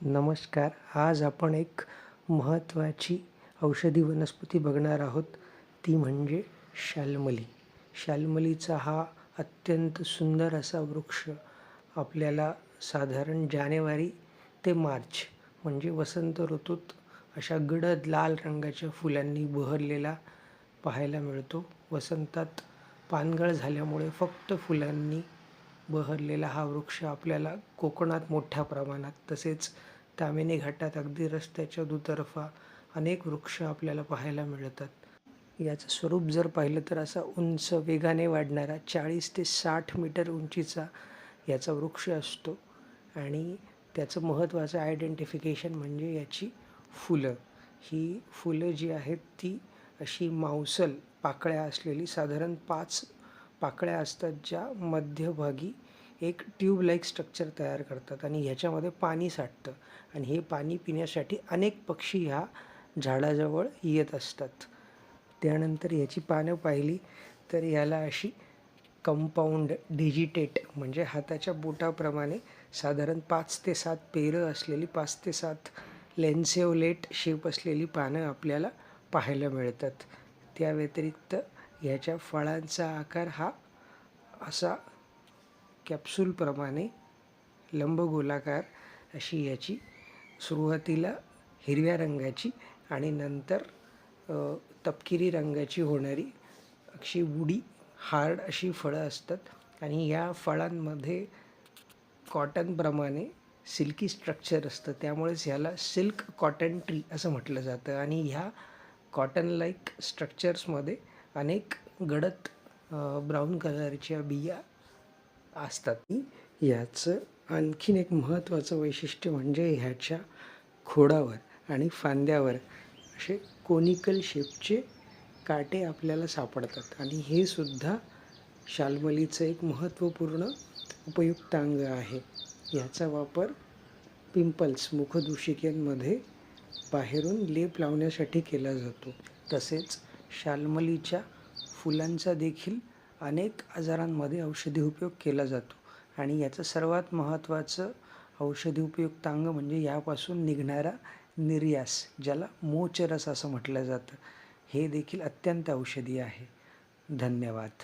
नमस्कार. आज आपण एक महत्त्वाची औषधी वनस्पती बघणार आहोत. ती म्हणजे शाल्मली. शाल्मलीचा हा अत्यंत सुंदर असा वृक्ष आपल्याला साधारण जानेवारी ते मार्च म्हणजे वसंत ऋतूत अशा गडद लाल रंगाच्या फुलांनी बहरलेला पाहायला मिळतो. वसंतात पानगळ झाल्यामुळे फक्त फुलांनी बहरलेला हा वृक्ष आपल्याला कोकणात मोठ्या प्रमाणात, तसेच ताम्हिणी घाटात अगदी रस्त्याच्या दुतर्फा अनेक वृक्ष आपल्याला पाहायला मिळतात. याचं स्वरूप जर पाहिलं तर असा उंच वेगाने वाढणारा 40 ते 60 मीटर उंचीचा याचा वृक्ष असतो. आणि त्याचं महत्त्वाचं आयडेंटिफिकेशन म्हणजे याची फुलं. ही फुलं जी आहेत ती अशी मांसल पाकळ्या असलेली साधारण 5 पाकळ्या असतात, ज्या मध्यभागी एक ट्यूब लाईक स्ट्रक्चर तयार करतात आणि ह्याच्यामध्ये पाणी साठतं आणि हे पाणी पिण्यासाठी अनेक पक्षी ह्या झाडाजवळ येत असतात. त्यानंतर याची पानं पाहिली तर याला अशी कंपाऊंड डिजिटेट म्हणजे हाताच्या बोटाप्रमाणे साधारण 5 ते 7 पेरं असलेली 5 ते 7 लेन्सेओलेट शेप असलेली पानं आपल्याला पाहायला मिळतात. त्या व्यतिरिक्त ह्याच्या फळांचा आकार हा असा कॅप्सूलप्रमाणे लंबगोलाकार अशी याची सुरुवातीला हिरव्या रंगाची आणि नंतर तपकिरी रंगाची होणारी अशी वुडी हार्ड अशी फळं असतात आणि या फळांमध्ये कॉटनप्रमाणे सिल्की स्ट्रक्चर असतं. त्यामुळेच ह्याला सिल्क कॉटन ट्री असं म्हटलं जातं. आणि ह्या कॉटन लाईक स्ट्रक्चर्समध्ये अनेक गडद ब्राऊन कलरच्या बिया असतात. याचं आणखीन एक महत्त्वाचं वैशिष्ट्य म्हणजे ह्याच्या खोडावर आणि फांद्यावर असे कोनिकल शेपचे काटे आपल्याला सापडतात आणि हे सुद्धा शाल्मलीचं एक महत्त्वपूर्ण उपयुक्त अंग आहे. ह्याचा वापर पिंपल्स मुखदूषिकेंमध्ये बाहेरून लेप लावण्यासाठी केला जातो. तसेच शाल्मलीच्या फुलांचा देखील अनेक आजारांमध्ये औषधी उपयोग केला जातो आणि याचं सर्वात महत्त्वाचं औषधी उपयुक्त अंग म्हणजे यापासून निघणारा निर्यास, ज्याला मोचरस असं म्हटलं जातं, हे देखील अत्यंत औषधी आहे. धन्यवाद.